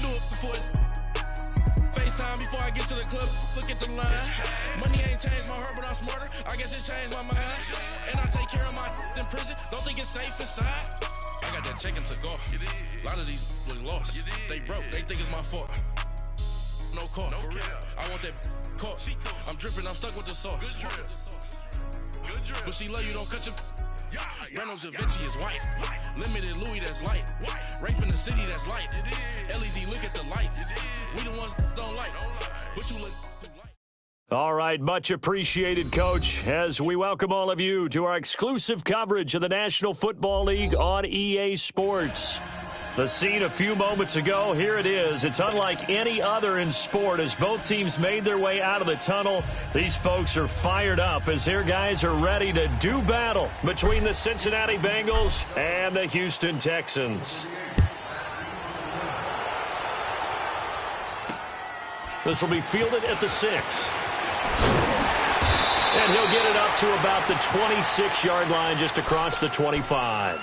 do it before FaceTime before I get to the club. Look at the line. Money ain't changed my heart, but I'm smarter. I guess it changed my mind. And I take care of my in prison. Don't think it's safe inside. I got that checking to go. A lot of these look lost. They broke. They think it's my fault. No call. For real. I want that caught. I'm dripping. I'm stuck with the sauce. Good drip. But she love you. Don't cut your. Reynolds Da Vinci is white. Limited Louis, that's light. Rape in the city, that's light. LED, look at the lights. We the ones don't like. But you look light. All right, much appreciated, Coach, as we welcome all of you to our exclusive coverage of the National Football League on EA Sports. The scene a few moments ago, here it is. It's unlike any other in sport as both teams made their way out of the tunnel. These folks are fired up as their guys are ready to do battle between the Cincinnati Bengals and the Houston Texans. This will be fielded at the 6. And he'll get it up to about the 26-yard line just across the 25.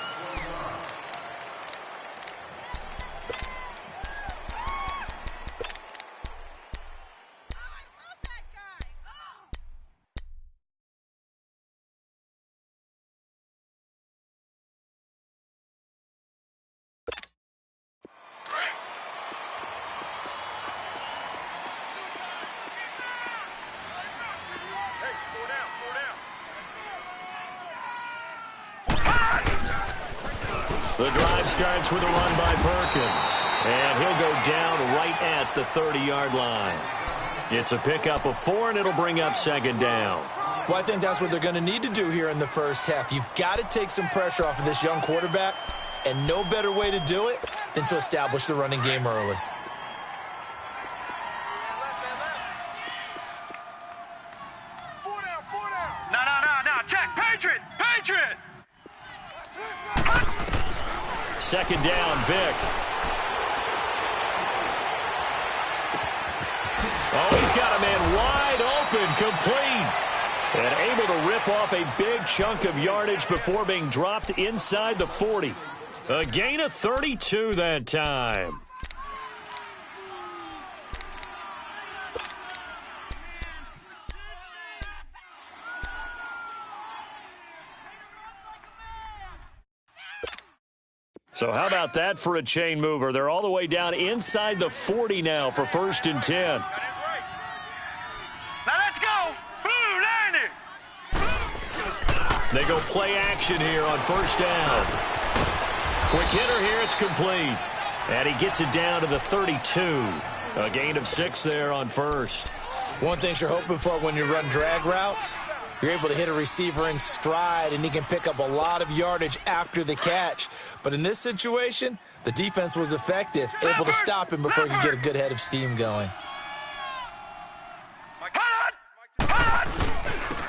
The drive starts with a run by Perkins, and he'll go down right at the 30-yard line. It's a pickup of 4, and it'll bring up second down. Well, I think that's what they're going to need to do here in the first half. You've got to take some pressure off of this young quarterback, and no better way to do it than to establish the running game early. No, check, Patriot! Second down, Vic. Oh, he's got a man wide open, complete. And able to rip off a big chunk of yardage before being dropped inside the 40. A gain of 32 that time. So how about that for a chain mover? They're all the way down inside the 40 now for 1st and 10. Now let's go. They go play action here on 1st down. Quick hitter here, it's complete. And he gets it down to the 32. A gain of 6 there on 1st. One thing you're hoping for when you run drag routes, you're able to hit a receiver in stride, and he can pick up a lot of yardage after the catch. But in this situation, the defense was effective, able to stop him before he could get a good head of steam going.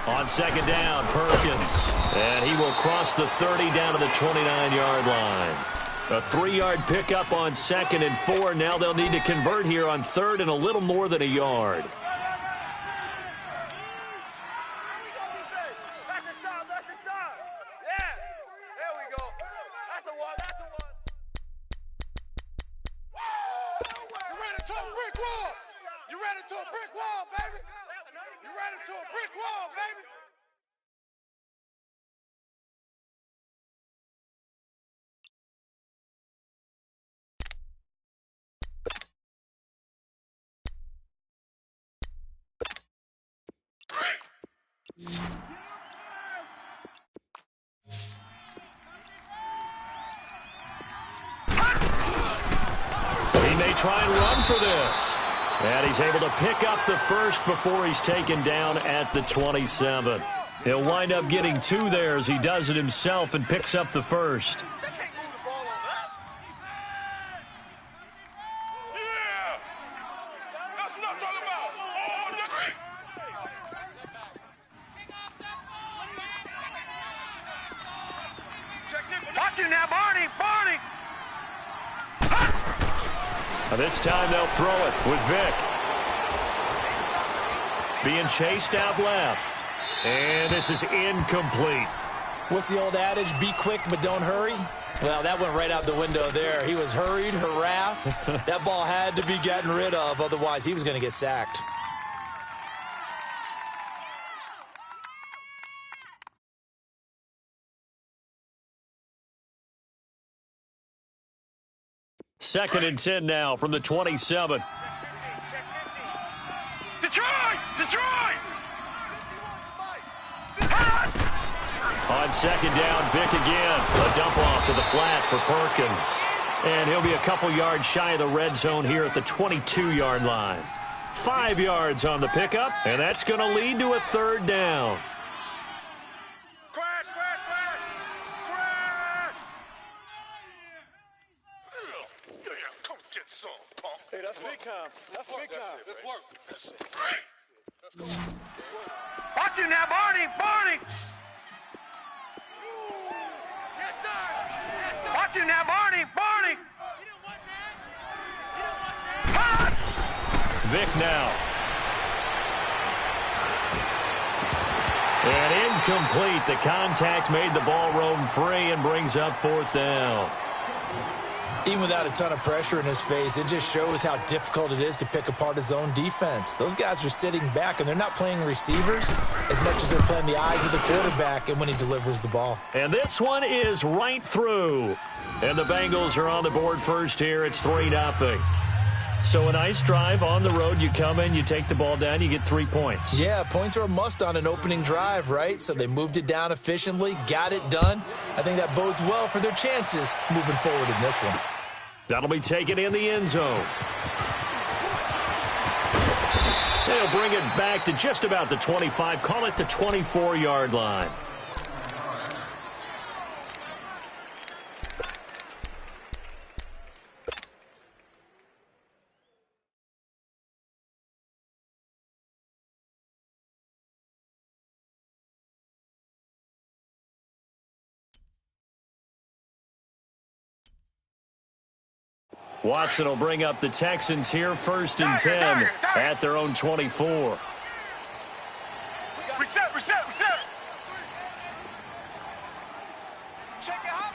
On second down, Perkins. And he will cross the 30 down to the 29-yard line. A 3-yard pickup on 2nd and 4. Now they'll need to convert here on 3rd and a little more than a yard. He may try and run for this. And he's able to pick up the 1st before he's taken down at the 27. He'll wind up getting 2 there as he does it himself and picks up the 1st. Watch him now, Barney! This time they'll throw it with Vic. Being chased out left. And this is incomplete. What's the old adage? Be quick, but don't hurry. Well, that went right out the window there. He was hurried, harassed. That ball had to be gotten rid of, otherwise he was going to get sacked. Second and 10 now from the 27. Detroit! Detroit! On second down, Vic again. A dump off to the flat for Perkins. And he'll be a couple yards shy of the red zone here at the 22-yard line. 5 yards on the pickup, and that's going to lead to a third down. Crash, crash, crash! Crash! Come get some, punk. Hey, that's big time. That's big time. Let's work. That's it. Watch it now, Barney! Barney! Yes, sir! Watch it now, Barney! Barney! Vic now. And incomplete. The contact made the ball roam free and brings up fourth down. Even without a ton of pressure in his face, it just shows how difficult it is to pick apart his own defense. Those guys are sitting back, and they're not playing receivers as much as they're playing the eyes of the quarterback and when he delivers the ball. And this one is right through. And the Bengals are on the board first here. It's 3-0. So a nice drive on the road. You come in, you take the ball down, you get 3 points. Yeah, points are a must on an opening drive, right? So they moved it down efficiently, got it done. I think that bodes well for their chances moving forward in this one. That'll be taken in the end zone. They'll bring it back to just about the 25. Call it the 24-yard line. Watson will bring up the Texans here, first and 10 at their own 24. Reset, reset, reset! Check it out,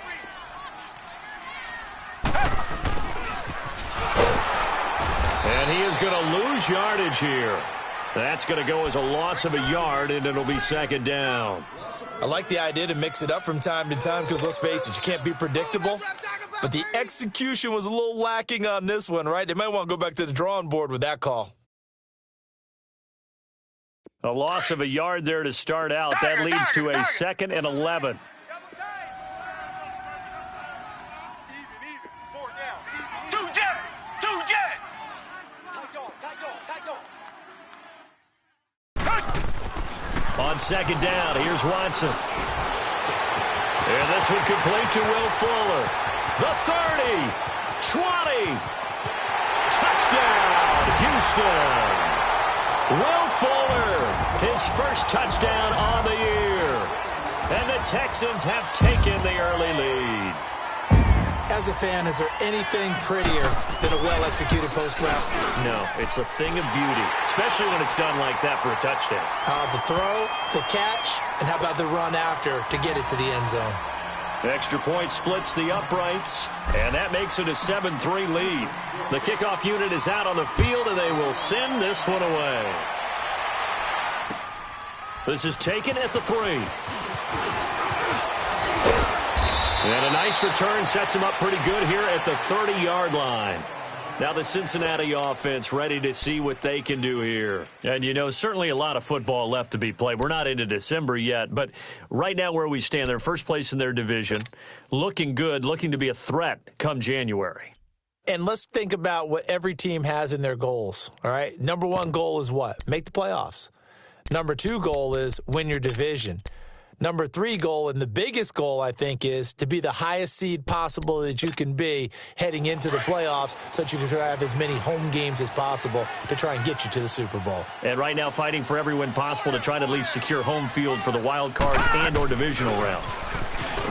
And he is going to lose yardage here. That's going to go as a loss of a yard, and it'll be second down. I like the idea to mix it up from time to time because, let's face it, you can't be predictable. But the execution was a little lacking on this one, right? They might want to go back to the drawing board with that call. A loss of a yard there to start out. That leads to a 2nd and 11. On second down, here's Watson. And this one complete to Will Fuller. The 30, 20, touchdown, Houston. Will Fuller, his first touchdown on the year. And the Texans have taken the early lead. As a fan, is there anything prettier than a well-executed post route? No, it's a thing of beauty, especially when it's done like that for a touchdown. The throw, the catch, and how about the run after to get it to the end zone? Extra point splits the uprights, and that makes it a 7-3 lead. The kickoff unit is out on the field, and they will send this one away. This is taken at the 3. And a nice return sets him up pretty good here at the 30-yard line. Now the Cincinnati offense ready to see what they can do here. And, you know, certainly a lot of football left to be played. We're not into December yet, but right now where we stand, they're first place in their division, looking good, looking to be a threat come January. And let's think about what every team has in their goals, all right? Number 1 goal is what? Make the playoffs. Number 2 goal is win your division. Number 3 goal, and the biggest goal, I think, is to be the highest seed possible that you can be heading into the playoffs so that you can have as many home games as possible to try and get you to the Super Bowl. And right now fighting for every win possible to try to at least secure home field for the wild card and or divisional round.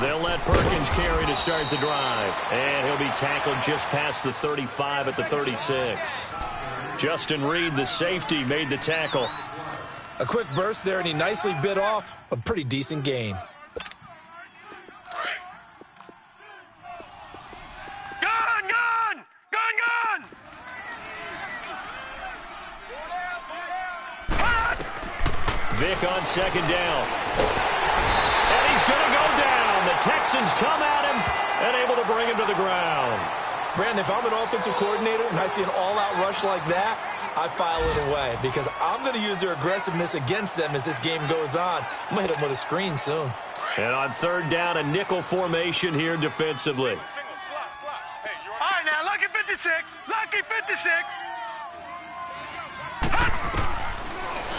They'll let Perkins carry to start the drive. And he'll be tackled just past the 35 at the 36. Justin Reed, the safety, made the tackle. A quick burst there, and he nicely bit off a pretty decent gain. Vick on second down. And he's going to go down. The Texans come at him and able to bring him to the ground. Brandon, if I'm an offensive coordinator and I see an all-out rush like that, I file it away because I'm going to use their aggressiveness against them as this game goes on. I'm going to hit them with a screen soon. And on third down, a nickel formation here defensively. All right, now, lucky 56. Lucky 56.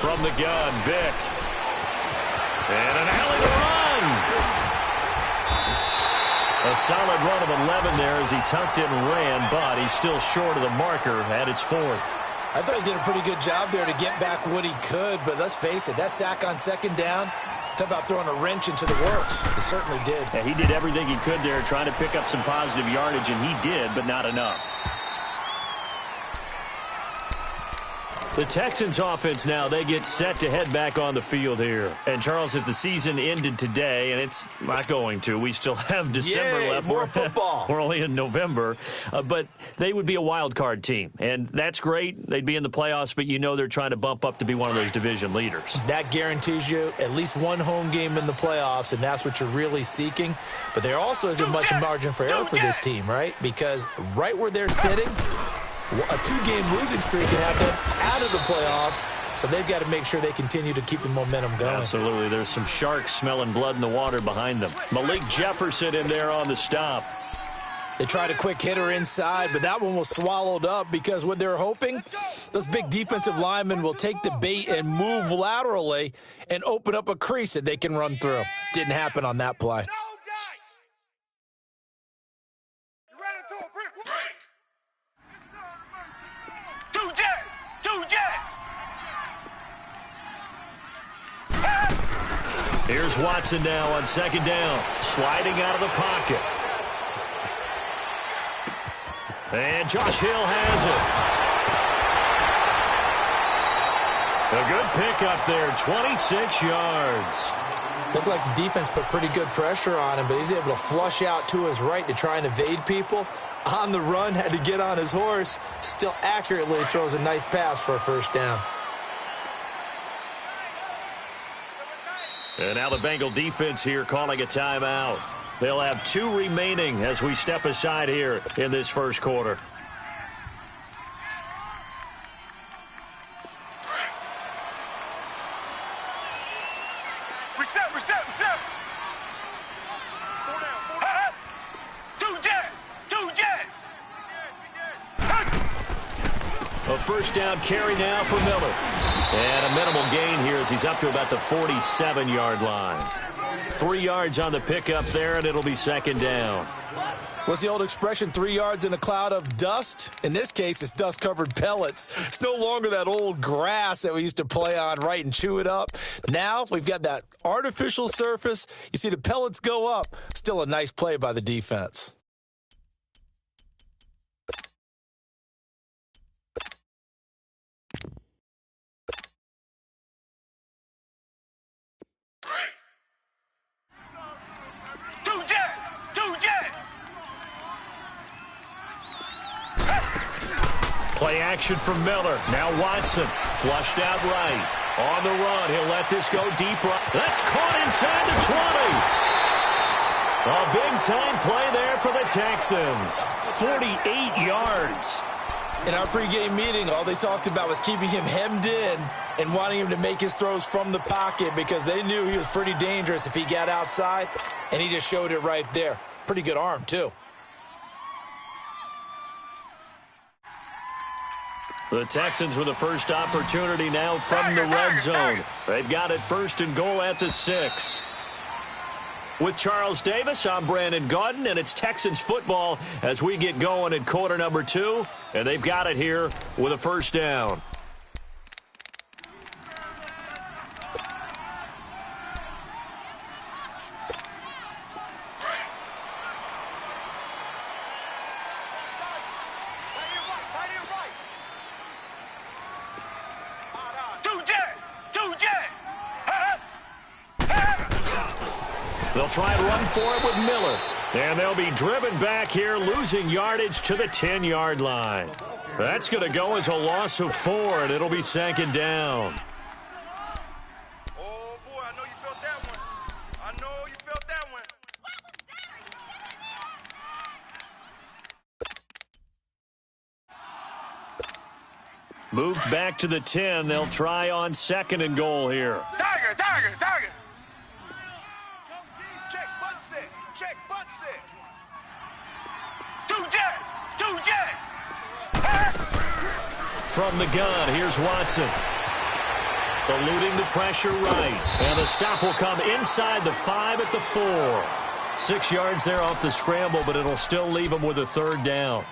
From the gun, Vick. And an alley to run. A solid run of 11 there as he tucked it and ran, but he's still short of the marker at its fourth. I thought he did a pretty good job there to get back what he could, but let's face it, that sack on second down, talk about throwing a wrench into the works. He certainly did. Yeah, he did everything he could there trying to pick up some positive yardage, and he did, but not enough. The Texans offense now, they get set to head back on the field here. And, Charles, if the season ended today, and it's not going to, we still have December left. More football. We're only in November. But they would be a wild card team. And that's great. They'd be in the playoffs, but you know they're trying to bump up to be one of those division leaders. That guarantees you at least one home game in the playoffs, and that's what you're really seeking. But there also isn't much margin for error for this team, right? Because right where they're sitting, a two-game losing streak can have them out of the playoffs, so they've got to make sure they continue to keep the momentum going. Absolutely. There's some sharks smelling blood in the water behind them. Malik Jefferson in there on the stop. They tried a quick hitter inside, but that one was swallowed up because what they're hoping, those big defensive linemen will take the bait and move laterally and open up a crease that they can run through. Didn't happen on that play. Here's Watson now on second down, sliding out of the pocket. And Josh Hill has it. A good pickup there, 26 yards. Looked like the defense put pretty good pressure on him, but he's able to flush out to his right to try and evade people. On the run, had to get on his horse. Still accurately throws a nice pass for a first down. And now the Bengal defense here calling a timeout. They'll have 2 remaining as we step aside here in this first quarter. Reset. Two jet. A first down carry now for Miller. And a minimal gain here as he's up to about the 47-yard line. 3 yards on the pickup there, and it'll be second down. What's the old expression, 3 yards in a cloud of dust? In this case, it's dust-covered pellets. It's no longer that old grass that we used to play on, right, and chew it up. Now we've got that artificial surface. You see the pellets go up. Still a nice play by the defense. Play action from Miller. Now Watson flushed out right. On the run, he'll let this go deep right. That's caught inside the 20. A big-time play there for the Texans. 48 yards. In our pregame meeting, all they talked about was keeping him hemmed in and wanting him to make his throws from the pocket because they knew he was pretty dangerous if he got outside, and he just showed it right there. Pretty good arm, too. The Texans with the first opportunity now from the red zone. They've got it first and goal at the 6. With Charles Davis, I'm Brandon Gaudin, and it's Texans football as we get going in quarter number 2. And they've got it here with a first down. They'll try and run for it with Miller. And they'll be driven back here, losing yardage to the 10-yard line. That's going to go as a loss of 4, and it'll be second down. Moved back to the 10. They'll try on 2nd and goal here. Tiger. Check, butt set. Check, butt set. 2J. From the gun, here's Watson. Eluding the pressure right. And the stop will come inside the 5 at the 4. 6 yards there off the scramble, but it'll still leave him with a 3rd down.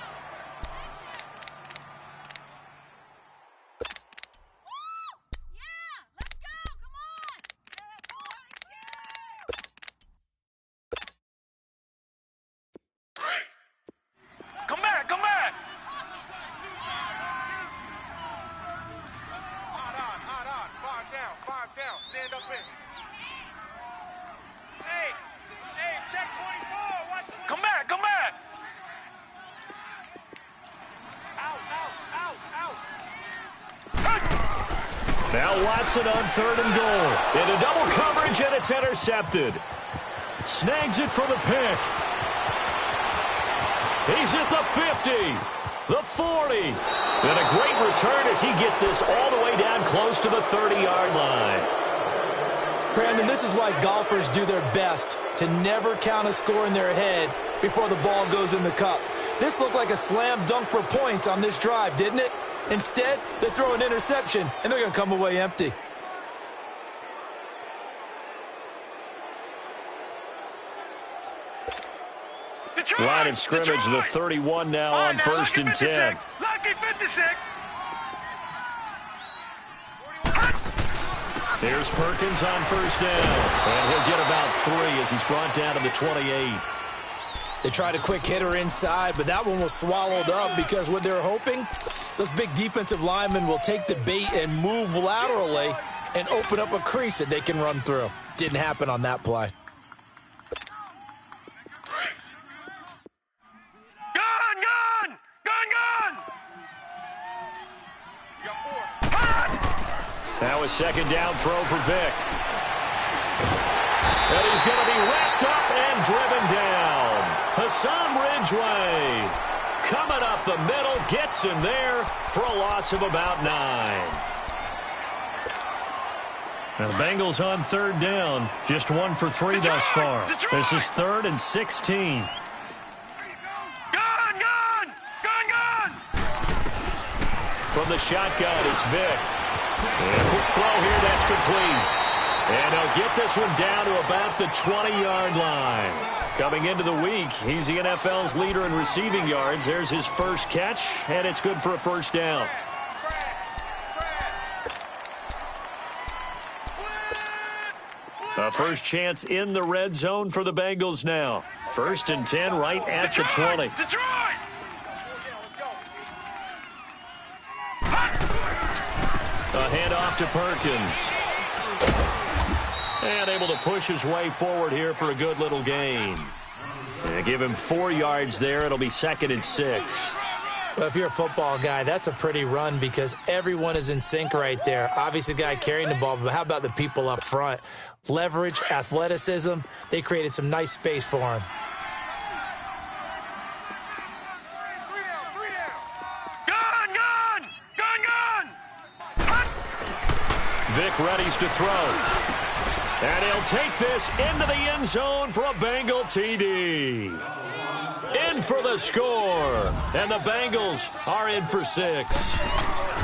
Come back. Five down. Stand up in. Hey, check 24. Watch 24. Come back. Out. Now Watson on 3rd and goal. Into double coverage, and it's intercepted. Snags it for the pick. He's at the 50, the 40. And a great return as he gets this all the way down close to the 30-yard line. Brandon, this is why golfers do their best to never count a score in their head before the ball goes in the cup. This looked like a slam dunk for points on this drive, didn't it? Instead, they throw an interception, and they're going to come away empty. Line of scrimmage, the 31 now on 1st and 10. Lucky 56. Here's Perkins on 1st down. And he'll get about 3 as he's brought down to the 28. They tried a quick hitter inside, but that one was swallowed up because what they're hoping, those big defensive linemen will take the bait and move laterally and open up a crease that they can run through. Didn't happen on that play. Now a 2nd down throw for Vic. And he's going to be wrapped up and driven down. Hassan Ridgeway coming up the middle, gets in there for a loss of about 9. Now the Bengals on 3rd down, just 1 for 3 thus far. This is 3rd and 16. Gun! From the shotgun, it's Vic. And a quick throw here, that's complete. And he'll get this one down to about the 20-yard line. Coming into the week, he's the NFL's leader in receiving yards. There's his first catch, and it's good for a 1st down. A first chance in the red zone for the Bengals now. 1st and 10 right at the 20. Detroit! A handoff to Perkins. And able to push his way forward here for a good little gain. And give him 4 yards there. It'll be 2nd and 6. Well, if you're a football guy, that's a pretty run because everyone is in sync right there. Obviously, the guy carrying the ball, but how about the people up front? Leverage, athleticism, they created some nice space for him. Vic readies to throw. And he'll take this into the end zone for a Bengal TD. In for the score. And the Bengals are in for 6.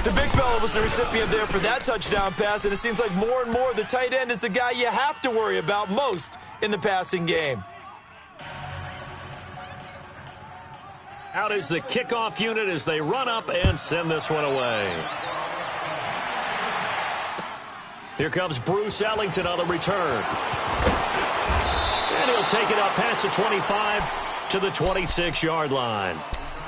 The big fella was the recipient there for that touchdown pass, and it seems like more and more the tight end is the guy you have to worry about most in the passing game. Out is the kickoff unit as they run up and send this one away. Here comes Bruce Ellington on the return. And he'll take it up past the 25 to the 26-yard line.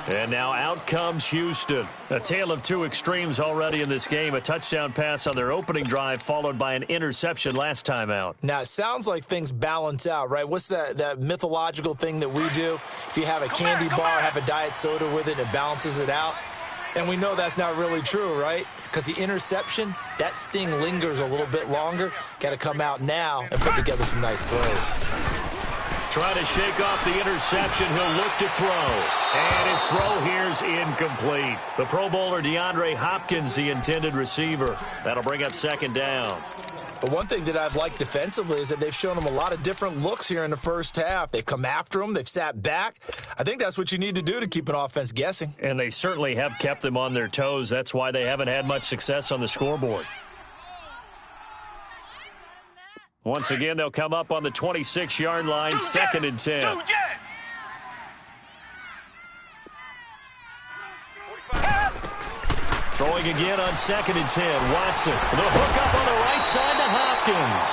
And now out comes Houston. A tale of 2 extremes already in this game. A touchdown pass on their opening drive followed by an interception last time out. Now, it sounds like things balance out, right? What's that mythological thing that we do? If you have a candy bar, have a diet soda with it, it balances it out. And we know that's not really true, right? Because the interception, that sting lingers a little bit longer. Got to come out now and put together some nice plays. Trying to shake off the interception. He'll look to throw. And his throw here's incomplete. The Pro Bowler DeAndre Hopkins, the intended receiver. That'll bring up second down. But one thing that I've liked defensively is that they've shown them a lot of different looks here in the first half. They've come after them. They've sat back. I think that's what you need to do to keep an offense guessing. And they certainly have kept them on their toes. That's why they haven't had much success on the scoreboard. Once again, they'll come up on the 26-yard line, 2nd and 10. Throwing again on 2nd and 10. Watson, the hook up on the right side to Hopkins.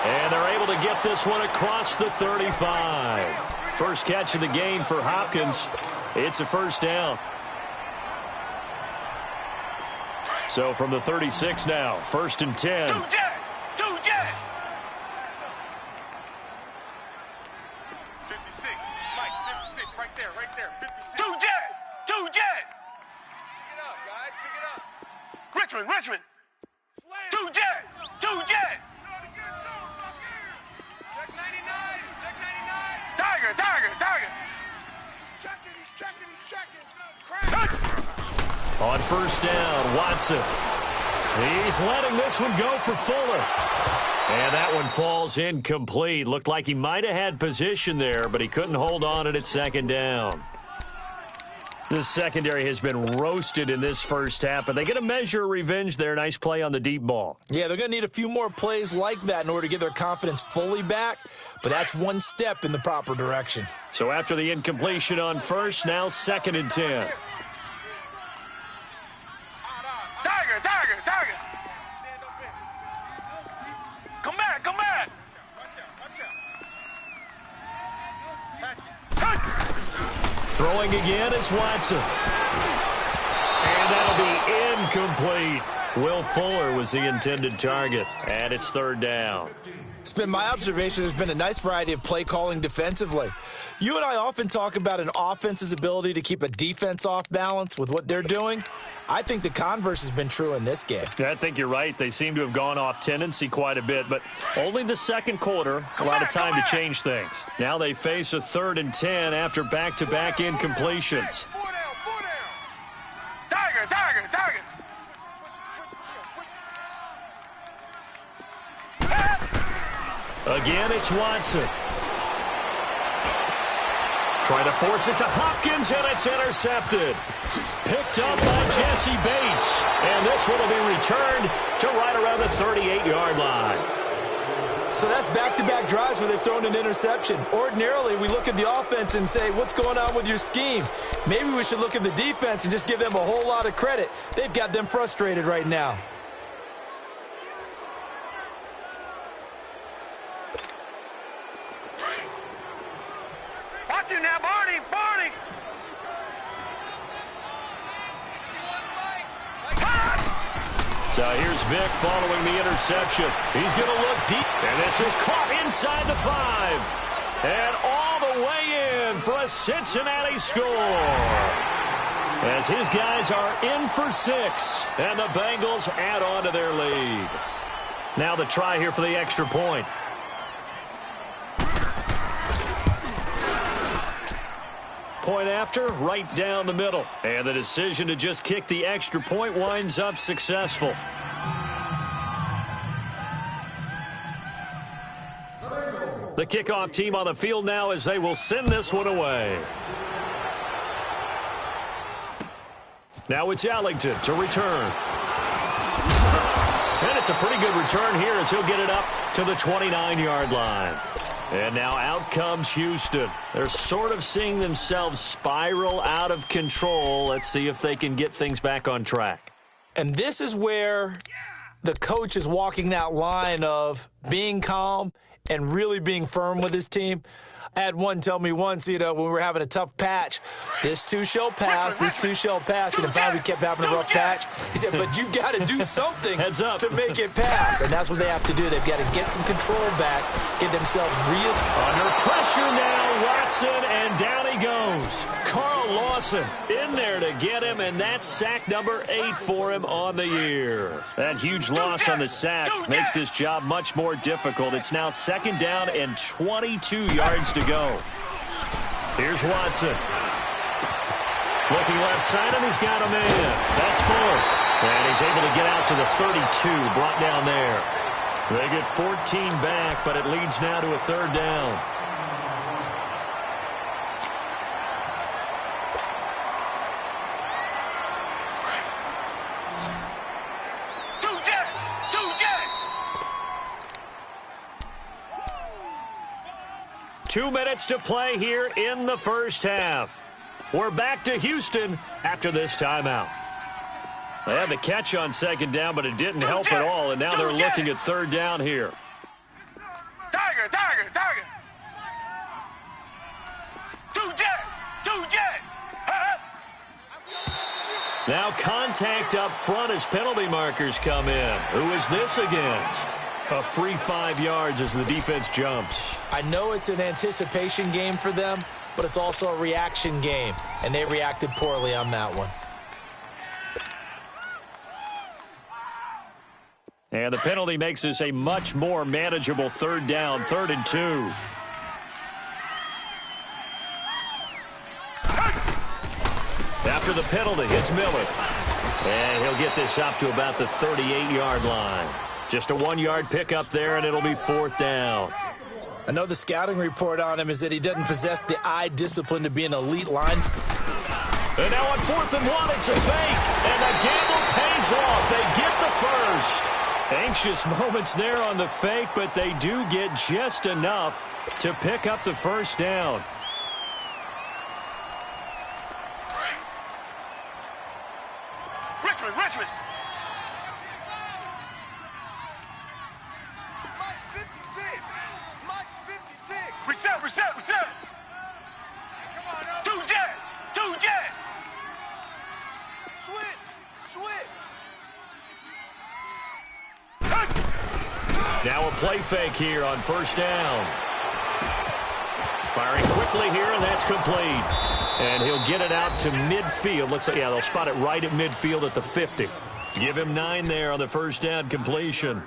And they're able to get this one across the 35. First catch of the game for Hopkins. It's a first down. So from the 36 now, 1st and 10. Go Jet! Go Jet! 56. Mike, 56. Right there. 56. Go Jet! Go Jet! Pick it up, guys. Pick it up. Richmond. Go Jet! Go Jet! Check 99. Tiger. He's checking. Crack. On first down, Watson. He's letting this one go for Fuller. And that one falls incomplete. Looked like he might have had position there, but he couldn't hold on it at 2nd down. This secondary has been roasted in this first half, but they get a measure of revenge there. Nice play on the deep ball. Yeah, they're going to need a few more plays like that in order to get their confidence fully back, but that's one step in the proper direction. So after the incompletion on first, now 2nd and 10. Tiger. Stand up in. Come back. Watch out. Throwing again is Watson. And that'll be incomplete. Will Fuller was the intended target, and it's 3rd down. It's been my observation there's been a nice variety of play calling defensively. You and I often talk about an offense's ability to keep a defense off balance with what they're doing. I think the converse has been true in this game. I think you're right. They seem to have gone off tendency quite a bit, but only the second quarter, a lot of time to change things. Now they face a 3rd and 10 after back-to-back incompletions. 4 down. Tiger. Again, it's Watson. Trying to force it to Hopkins, and it's intercepted. Picked up by Jesse Bates. And this one will be returned to right around the 38-yard line. So that's back-to-back drives where they've thrown an interception. Ordinarily, we look at the offense and say, what's going on with your scheme? Maybe we should look at the defense and just give them a whole lot of credit. They've got them frustrated right now. Watch you now, Barney. So here's Vic following the interception. He's going to look deep. And this is caught inside the 5. And all the way in for a Cincinnati score. As his guys are in for 6. And the Bengals add on to their lead. Now the try here for the extra point. Point after, right down the middle. And the decision to just kick the extra point winds up successful. The kickoff team on the field now as they will send this one away. Now it's Ellington to return. And it's a pretty good return here as he'll get it up to the 29-yard line. And now out comes Houston. They're sort of seeing themselves spiral out of control. Let's see if they can get things back on track. And this is where the coach is walking that line of being calm and really being firm with his team. I had one tell me once, when we were having a tough patch, this too shall pass, this too shall pass. And then finally we kept having a rough patch. He said, but you've got to do something Heads up. to make it pass. And that's what they have to do. They've got to get some control back, get themselves Under pressure now, Watson, and down he goes. Carl Lawson in there to get him, and that's sack number 8 for him on the year. That huge loss on the sack makes this job much more difficult. It's now 2nd down and 22 yards to go. Here's Watson. Looking left side, and he's got him in. That's Fuller. And he's able to get out to the 32, brought down there. They get 14 back, but it leads now to a 3rd down. Two minutes to play here in the first half. We're back to Houston after this timeout. They had the catch on 2nd down, but it didn't help at all, and now they're looking at 3rd down here. Tiger. Two jet. Now contact up front as penalty markers come in. Who is this against? A free 5 yards as the defense jumps. I know it's an anticipation game for them, but it's also a reaction game, and they reacted poorly on that one. And the penalty makes this a much more manageable 3rd down, 3rd and 2. After the penalty, it's Miller. And he'll get this up to about the 38-yard line. Just a 1-yard pickup there, and it'll be 4th down. I know the scouting report on him is that he doesn't possess the eye discipline to be an elite line. And now on 4th and 1, it's a fake. And the gamble pays off. They get the first. Anxious moments there on the fake, but they do get just enough to pick up the 1st down. Richmond. Reset. Come on, Two jet. Switch. Now a play fake here on 1st down. Firing quickly here, and that's complete. And he'll get it out to midfield. Looks like, they'll spot it right at midfield at the 50. Give him 9 there on the 1st down completion.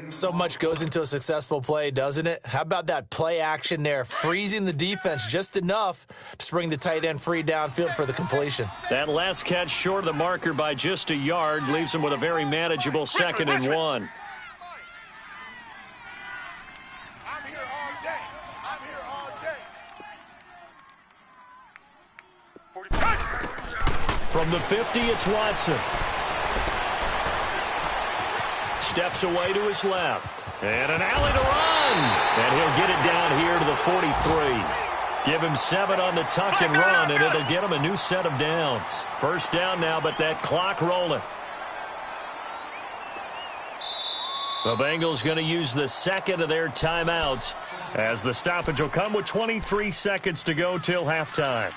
So much goes into a successful play, doesn't it? How about that play action there, freezing the defense just enough to spring the tight end free downfield for the completion. That last catch short of the marker by just a yard leaves him with a very manageable 2nd and 1. I'm here all day. 45. From the 50, it's Watson. Steps away to his left. And an alley to run. And he'll get it down here to the 43. Give him 7 on the tuck and run, and it'll get him a new set of downs. 1st down now, but that clock rolling. The Bengals going to use the 2nd of their timeouts as the stoppage will come with 23 seconds to go till halftime.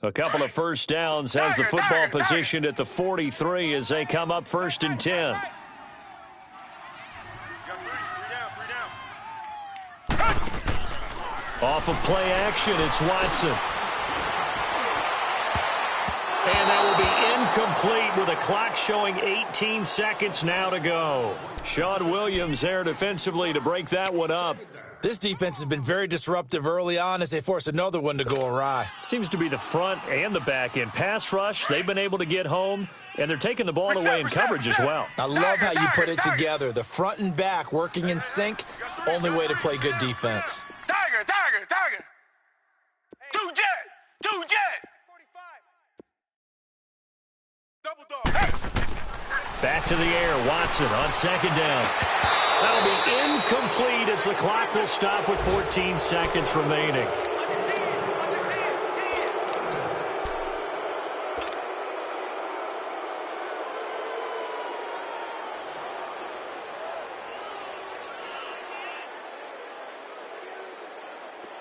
A couple of 1st downs has the football positioned at the 43 as they come up 1st and 10. Off of play action, it's Watson. And that will be incomplete with a clock showing 18 seconds now to go. Sean Williams there defensively to break that one up. This defense has been very disruptive early on as they force another one to go awry. Seems to be the front and the back end. Pass rush, they've been able to get home, and they're taking the ball away in coverage as well. I love how you put it together. The front and back working in sync, only way to play good defense. Tiger. Two jet. 45. Double dog. Back to the air, Watson on 2nd down. That'll be incomplete as the clock will stop with 14 seconds remaining.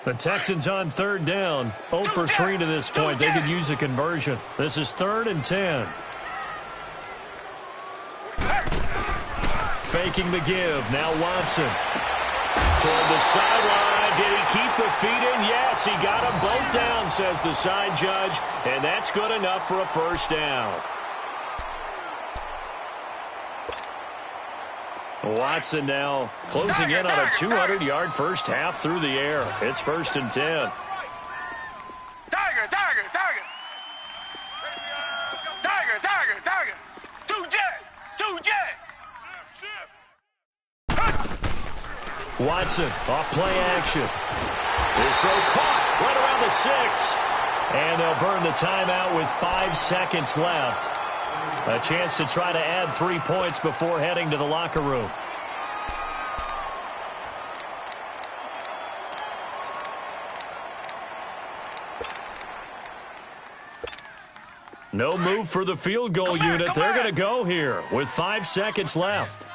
The Texans on third down. 0 for 3 to this point. They could use a conversion. This is 3rd and 10. Faking the give. Now Watson. Toward the sideline. Did he keep the feet in? Yes, he got them both down, says the side judge. And that's good enough for a first down. Watson now closing in on a 200-yard first half through the air. It's 1st and 10. Tiger. Two jet. Watson off play action. Is so caught right around the 6. And they'll burn the timeout with 5 seconds left. A chance to try to add 3 points before heading to the locker room. No move for the field goal unit. They're going to go here with 5 seconds left.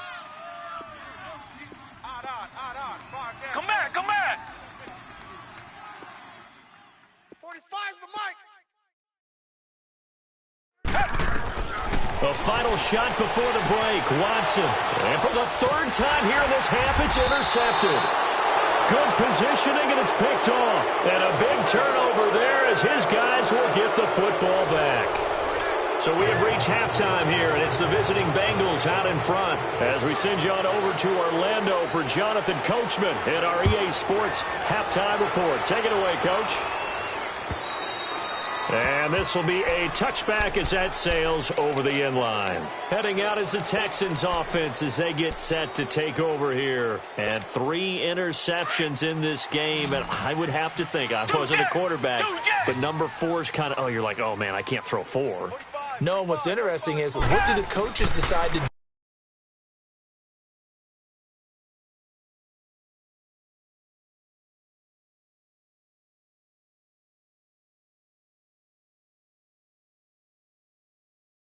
Come back. 45's the mic. The final shot before the break. Watson. And for the 3rd time here in this half, it's intercepted. Good positioning, and it's picked off. And a big turnover there as his guys will get the football back. So we have reached halftime here, and it's the visiting Bengals out in front. As we send you on over to Orlando for Jonathan Coachman in our EA Sports Halftime Report. Take it away, Coach. And this will be a touchback as that sails over the end line. Heading out is the Texans offense as they get set to take over here. And 3 interceptions in this game. And I would have to think, I wasn't a quarterback, but number 4 is kind of, you're like, oh, man, I can't throw 4. No, what's interesting is what do the coaches decide to do?